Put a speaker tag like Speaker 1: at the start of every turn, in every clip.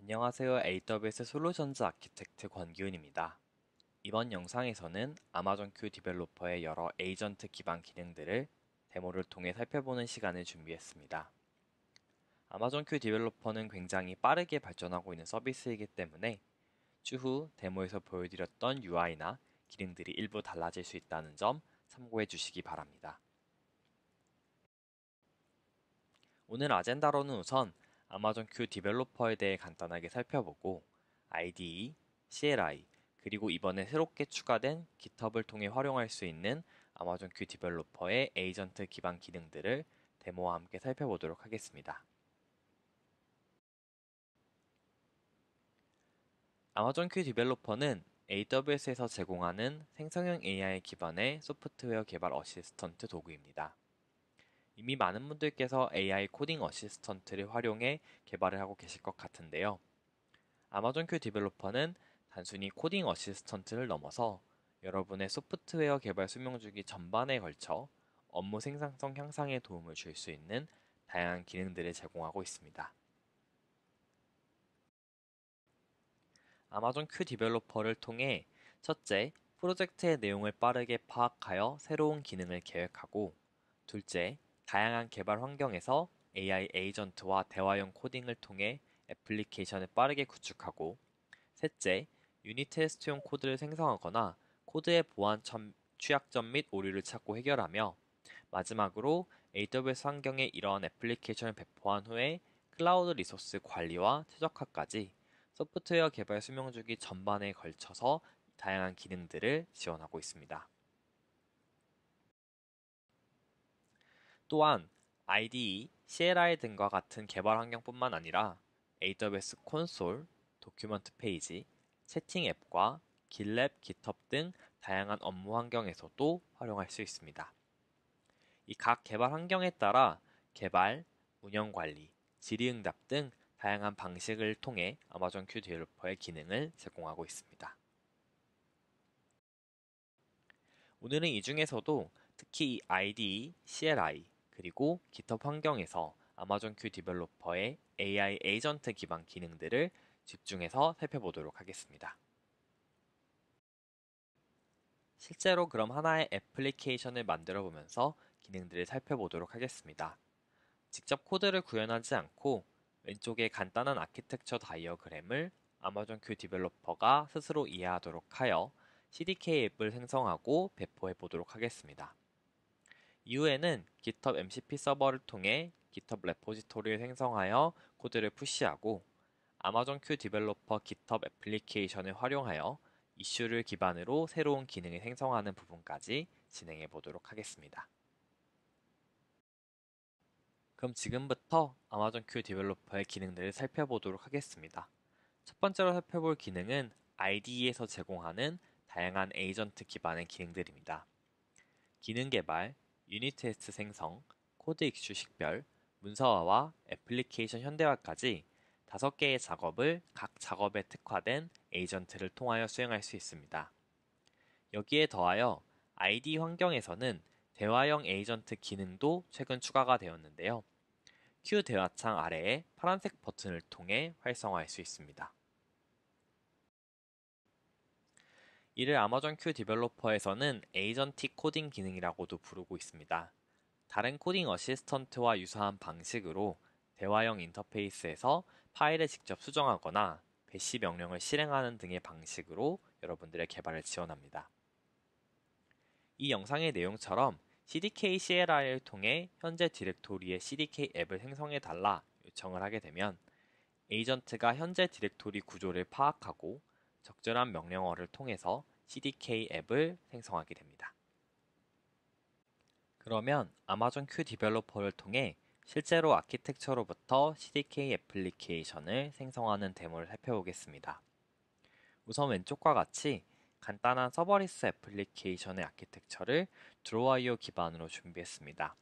Speaker 1: 안녕하세요. AWS 솔루션즈 아키텍트 권기훈입니다. 이번 영상에서는 아마존 큐 디벨로퍼의 여러 에이전트 기반 기능들을 데모를 통해 살펴보는 시간을 준비했습니다. 아마존 큐 디벨로퍼는 굉장히 빠르게 발전하고 있는 서비스이기 때문에 추후 데모에서 보여드렸던 UI나 기능들이 일부 달라질 수 있다는 점 참고해 주시기 바랍니다. 오늘 아젠다로는 우선 아마존 큐 디벨로퍼에 대해 간단하게 살펴보고 IDE, CLI, 그리고 이번에 새롭게 추가된 GitHub을 통해 활용할 수 있는 아마존 큐 디벨로퍼의 에이전트 기반 기능들을 데모와 함께 살펴보도록 하겠습니다. 아마존 큐 디벨로퍼는 AWS에서 제공하는 생성형 AI 기반의 소프트웨어 개발 어시스턴트 도구입니다. 이미 많은 분들께서 AI 코딩 어시스턴트를 활용해 개발을 하고 계실 것 같은데요. 아마존 큐 디벨로퍼는 단순히 코딩 어시스턴트를 넘어서 여러분의 소프트웨어 개발 수명주기 전반에 걸쳐 업무 생산성 향상에 도움을 줄 수 있는 다양한 기능들을 제공하고 있습니다. 아마존 큐 디벨로퍼를 통해 첫째, 프로젝트의 내용을 빠르게 파악하여 새로운 기능을 계획하고 둘째, 다양한 개발 환경에서 AI 에이전트와 대화형 코딩을 통해 애플리케이션을 빠르게 구축하고 셋째, 유닛 테스트용 코드를 생성하거나 코드의 보안 취약점 및 오류를 찾고 해결하며 마지막으로 AWS 환경에 이러한 애플리케이션을 배포한 후에 클라우드 리소스 관리와 최적화까지 소프트웨어 개발 수명주기 전반에 걸쳐서 다양한 기능들을 지원하고 있습니다. 또한 IDE, CLI 등과 같은 개발 환경뿐만 아니라 AWS 콘솔, 도큐먼트 페이지, 채팅 앱과 GitLab, GitHub 등 다양한 업무 환경에서도 활용할 수 있습니다. 이 각 개발 환경에 따라 개발, 운영 관리, 질의응답 등 다양한 방식을 통해 아마존 큐 디벨로퍼의 기능을 제공하고 있습니다. 오늘은 이 중에서도 특히 IDE, CLI, 그리고 GitHub 환경에서 아마존 큐 디벨로퍼의 AI 에이전트 기반 기능들을 집중해서 살펴보도록 하겠습니다. 실제로 그럼 하나의 애플리케이션을 만들어 보면서 기능들을 살펴보도록 하겠습니다. 직접 코드를 구현하지 않고 왼쪽에 간단한 아키텍처 다이어그램을 아마존 큐 디벨로퍼가 스스로 이해하도록 하여 CDK 앱을 생성하고 배포해 보도록 하겠습니다. 이후에는 GitHub MCP 서버를 통해 GitHub 레포지토리를 생성하여 코드를 푸시하고 아마존 큐 디벨로퍼 GitHub 애플리케이션을 활용하여 이슈를 기반으로 새로운 기능을 생성하는 부분까지 진행해 보도록 하겠습니다. 그럼 지금부터 아마존 큐 디벨로퍼의 기능들을 살펴보도록 하겠습니다. 첫 번째로 살펴볼 기능은 IDE에서 제공하는 다양한 에이전트 기반의 기능들입니다. 기능 개발, 유닛 테스트 생성, 코드 익슈 식별, 문서화와 애플리케이션 현대화까지 5개의 작업을 각 작업에 특화된 에이전트를 통하여 수행할 수 있습니다. 여기에 더하여 ID 환경에서는 대화형 에이전트 기능도 최근 추가가 되었는데요. Q 대화창 아래에 파란색 버튼을 통해 활성화할 수 있습니다. 이를 아마존 큐 디벨로퍼에서는 에이전틱 코딩 기능이라고도 부르고 있습니다. 다른 코딩 어시스턴트와 유사한 방식으로 대화형 인터페이스에서 파일을 직접 수정하거나 배시 명령을 실행하는 등의 방식으로 여러분들의 개발을 지원합니다. 이 영상의 내용처럼 CDK CLI를 통해 현재 디렉토리의 CDK 앱을 생성해달라 요청을 하게 되면 에이전트가 현재 디렉토리 구조를 파악하고 적절한 명령어를 통해서 CDK 앱을 생성하게 됩니다. 그러면 아마존 큐 디벨로퍼를 통해 실제로 아키텍처로부터 CDK 애플리케이션을 생성하는 데모를 살펴보겠습니다. 우선 왼쪽과 같이 간단한 서버리스 애플리케이션의 아키텍처를 드로아이오 기반으로 준비했습니다.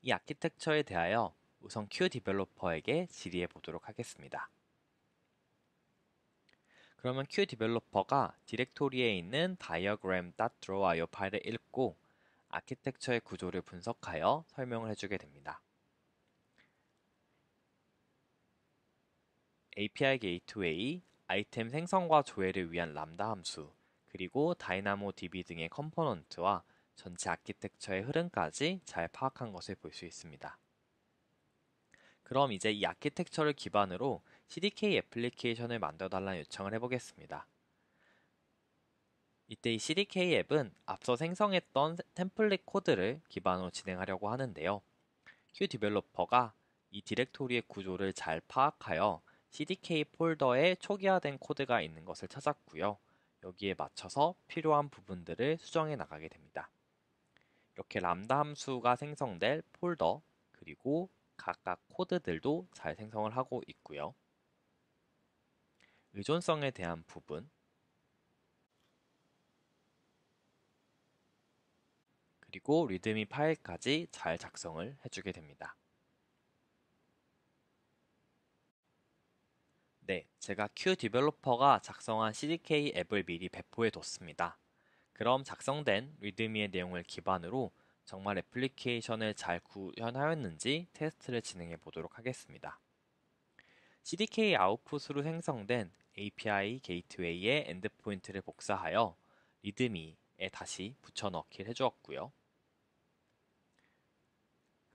Speaker 1: 이 아키텍처에 대하여 우선 큐 디벨로퍼에게 질의해 보도록 하겠습니다. 그러면 큐 디벨로퍼가 디렉토리에 있는 diagram.drawio 파일을 읽고 아키텍처의 구조를 분석하여 설명을 해주게 됩니다. API 게이트웨이, 아이템 생성과 조회를 위한 람다 함수, 그리고 다이나모 DB 등의 컴포넌트와 전체 아키텍처의 흐름까지 잘 파악한 것을 볼 수 있습니다. 그럼 이제 이 아키텍처를 기반으로 CDK 애플리케이션을 만들어달라는 요청을 해보겠습니다. 이때 이 CDK 앱은 앞서 생성했던 템플릿 코드를 기반으로 진행하려고 하는데요. Q 디벨로퍼가 이 디렉토리의 구조를 잘 파악하여 CDK 폴더에 초기화된 코드가 있는 것을 찾았고요. 여기에 맞춰서 필요한 부분들을 수정해 나가게 됩니다. 이렇게 람다 함수가 생성될 폴더, 그리고 각각 코드들도 잘 생성을 하고 있고요. 의존성에 대한 부분, 그리고 리드미 파일까지 잘 작성을 해주게 됩니다. 네, 제가 Q 디벨로퍼가 작성한 CDK 앱을 미리 배포해 뒀습니다. 그럼 작성된 리드미의 내용을 기반으로 정말 애플리케이션을 잘 구현하였는지 테스트를 진행해 보도록 하겠습니다. CDK 아웃풋으로 생성된 API 게이트웨이의 엔드포인트를 복사하여 리드미에 다시 붙여넣기를 해주었고요.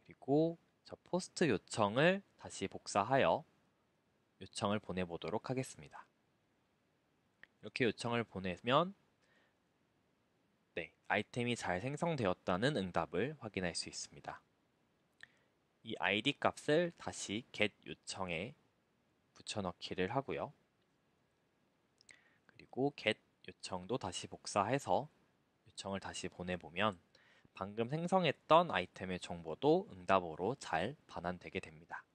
Speaker 1: 그리고 저 포스트 요청을 다시 복사하여 요청을 보내보도록 하겠습니다. 이렇게 요청을 보내면 아이템이 잘 생성되었다는 응답을 확인할 수 있습니다. 이 id 값을 다시 get 요청에 붙여넣기를 하고요. 그리고 get 요청도 다시 복사해서 요청을 다시 보내보면 방금 생성했던 아이템의 정보도 응답으로 잘 반환되게 됩니다.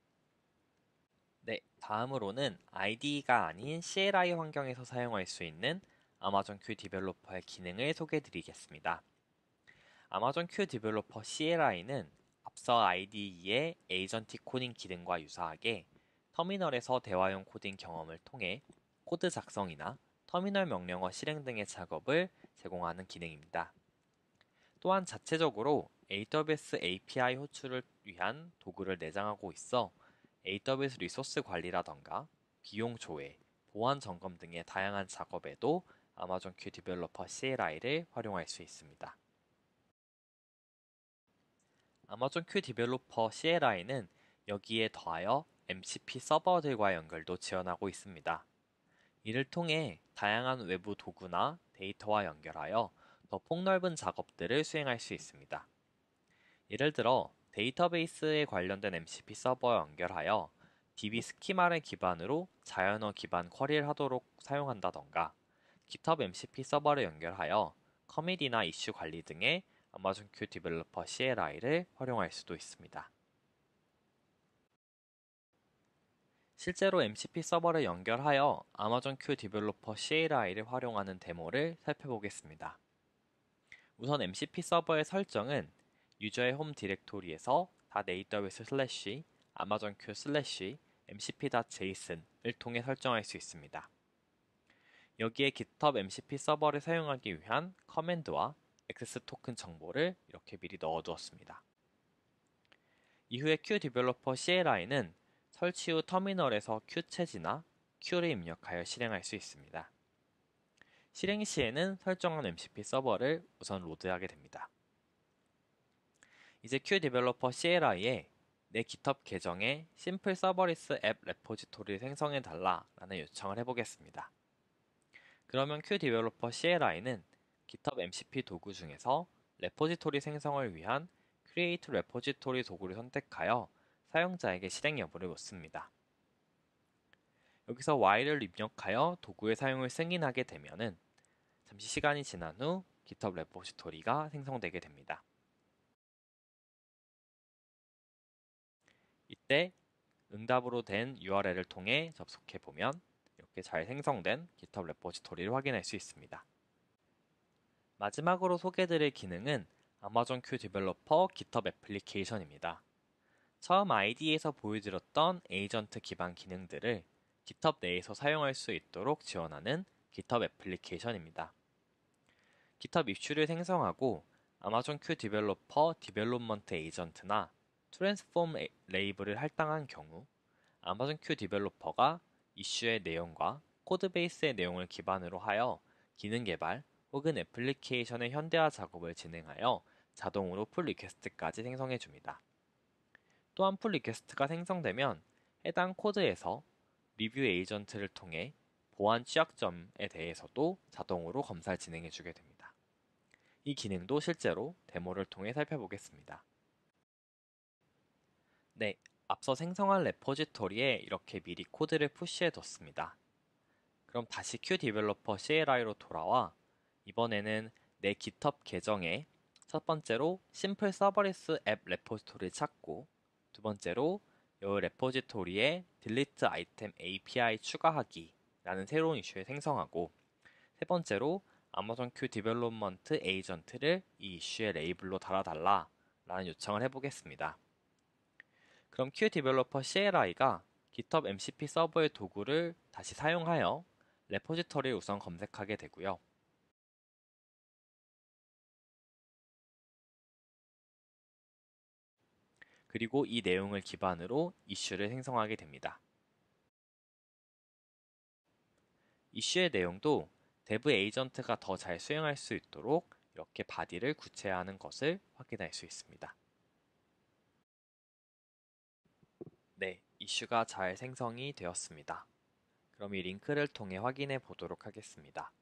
Speaker 1: 네, 다음으로는 IDE가 아닌 CLI 환경에서 사용할 수 있는 아마존 큐 디벨로퍼의 기능을 소개해 드리겠습니다. 아마존 큐 디벨로퍼 CLI는 앞서 IDE의 에이전틱 코딩 기능과 유사하게 터미널에서 대화용 코딩 경험을 통해 코드 작성이나 터미널 명령어 실행 등의 작업을 제공하는 기능입니다. 또한 자체적으로 AWS API 호출을 위한 도구를 내장하고 있어 AWS 리소스 관리라던가 비용 조회, 보안 점검 등의 다양한 작업에도 아마존 큐 디벨로퍼 CLI를 활용할 수 있습니다. 아마존 큐 디벨로퍼 CLI는 여기에 더하여 MCP 서버들과 연결도 지원하고 있습니다. 이를 통해 다양한 외부 도구나 데이터와 연결하여 더 폭넓은 작업들을 수행할 수 있습니다. 예를 들어 데이터베이스에 관련된 MCP 서버와 연결하여 DB 스키마를 기반으로 자연어 기반 쿼리를 하도록 사용한다던가 GitHub MCP 서버를 연결하여 커밋이나 이슈 관리 등의 아마존 큐 디벨로퍼 CLI를 활용할 수도 있습니다. 실제로 MCP 서버를 연결하여 아마존 큐 디벨로퍼 CLI를 활용하는 데모를 살펴보겠습니다. 우선 MCP 서버의 설정은 유저의 홈 디렉토리에서 .aws/ amazonq/ mcp.json을 통해 설정할 수 있습니다. 여기에 GitHub MCP 서버를 사용하기 위한 커맨드와 액세스 토큰 정보를 이렇게 미리 넣어두었습니다. 이후에 Q 디벨로퍼 CLI는 설치 후 터미널에서 Q체지나 Q를 입력하여 실행할 수 있습니다. 실행 시에는 설정한 MCP 서버를 우선 로드하게 됩니다. 이제 Q 디벨로퍼 CLI에 내 GitHub 계정에 심플 서버리스 앱 레포지토리를 생성해 달라라는 요청을 해보겠습니다. 그러면 Q 디벨로퍼 CLI는 GitHub MCP 도구 중에서 레포지토리 생성을 위한 Create Repository 도구를 선택하여 사용자에게 실행 여부를 묻습니다. 여기서 while을 입력하여 도구의 사용을 승인하게 되면은 잠시 시간이 지난 후 GitHub 레포지토리가 생성되게 됩니다. 이때 응답으로 된 URL을 통해 접속해보면 이렇게 잘 생성된 GitHub 레포지토리를 확인할 수 있습니다. 마지막으로 소개해드릴 기능은 아마존 큐 디벨로퍼 GitHub 애플리케이션입니다. 처음 IDE에서 보여드렸던 에이전트 기반 기능들을 GitHub 내에서 사용할 수 있도록 지원하는 GitHub 애플리케이션입니다. GitHub 이슈를 생성하고 아마존 큐 디벨로퍼 디벨롭먼트 에이전트나 트랜스폼 레이블을 할당한 경우 아마존 큐 디벨로퍼가 이슈의 내용과 코드베이스의 내용을 기반으로 하여 기능 개발 혹은 애플리케이션의 현대화 작업을 진행하여 자동으로 풀 리퀘스트까지 생성해 줍니다. 또한 풀 리퀘스트가 생성되면 해당 코드에서 리뷰 에이전트를 통해 보안 취약점에 대해서도 자동으로 검사를 진행해 주게 됩니다. 이 기능도 실제로 데모를 통해 살펴보겠습니다. 네, 앞서 생성한 레포지토리에 이렇게 미리 코드를 푸시해 뒀습니다. 그럼 다시 QDeveloper CLI로 돌아와 이번에는 내 GitHub 계정에 첫 번째로 심플 서버리스 앱 레포지토리를 찾고 두 번째로 이 레포지토리에 delete item API 추가하기 라는 새로운 이슈를 생성하고 세 번째로 아마존 Q 디벨롭먼트 에이전트를 이 이슈의 레이블로 달아달라 라는 요청을 해보겠습니다. 그럼 Q 디벨로퍼 CLI가 GitHub MCP 서버의 도구를 다시 사용하여 레포지터리를 우선 검색하게 되고요. 그리고 이 내용을 기반으로 이슈를 생성하게 됩니다. 이슈의 내용도 데브 에이전트가 더 잘 수행할 수 있도록 이렇게 바디를 구체화하는 것을 확인할 수 있습니다. 네, 이슈가 잘 생성이 되었습니다. 그럼 이 링크를 통해 확인해 보도록 하겠습니다.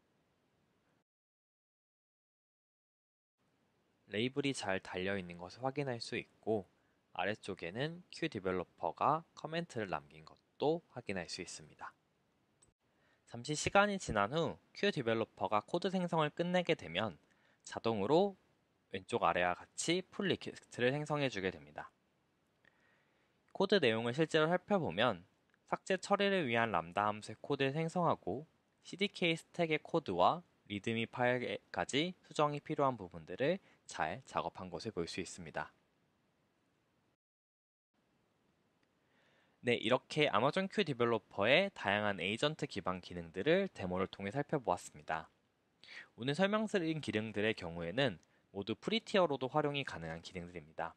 Speaker 1: 레이블이 잘 달려있는 것을 확인할 수 있고 아래쪽에는 Q 디벨로퍼가 커멘트를 남긴 것도 확인할 수 있습니다. 잠시 시간이 지난 후 Q 디벨로퍼가 코드 생성을 끝내게 되면 자동으로 왼쪽 아래와 같이 풀 리퀘스트를 생성해 주게 됩니다. 코드 내용을 실제로 살펴보면 삭제 처리를 위한 람다 함수의 코드를 생성하고 CDK 스택의 코드와 리드미 파일까지 수정이 필요한 부분들을 잘 작업한 것을 볼 수 있습니다. 네, 이렇게 아마존 Q 디벨로퍼의 다양한 에이전트 기반 기능들을 데모를 통해 살펴보았습니다. 오늘 설명드린 기능들의 경우에는 모두 프리티어로도 활용이 가능한 기능들입니다.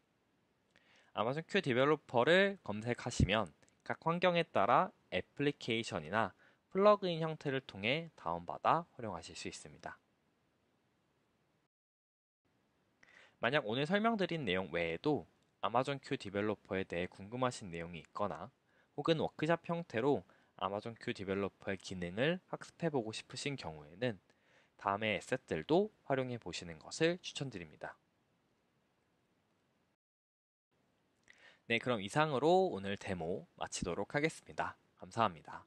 Speaker 1: 아마존 Q 디벨로퍼를 검색하시면 각 환경에 따라 애플리케이션이나 플러그인 형태를 통해 다운받아 활용하실 수 있습니다. 만약 오늘 설명드린 내용 외에도 아마존 Q 디벨로퍼에 대해 궁금하신 내용이 있거나 혹은 워크샵 형태로 아마존 Q 디벨로퍼의 기능을 학습해보고 싶으신 경우에는 다음의 에셋들도 활용해 보시는 것을 추천드립니다. 네, 그럼 이상으로 오늘 데모 마치도록 하겠습니다. 감사합니다.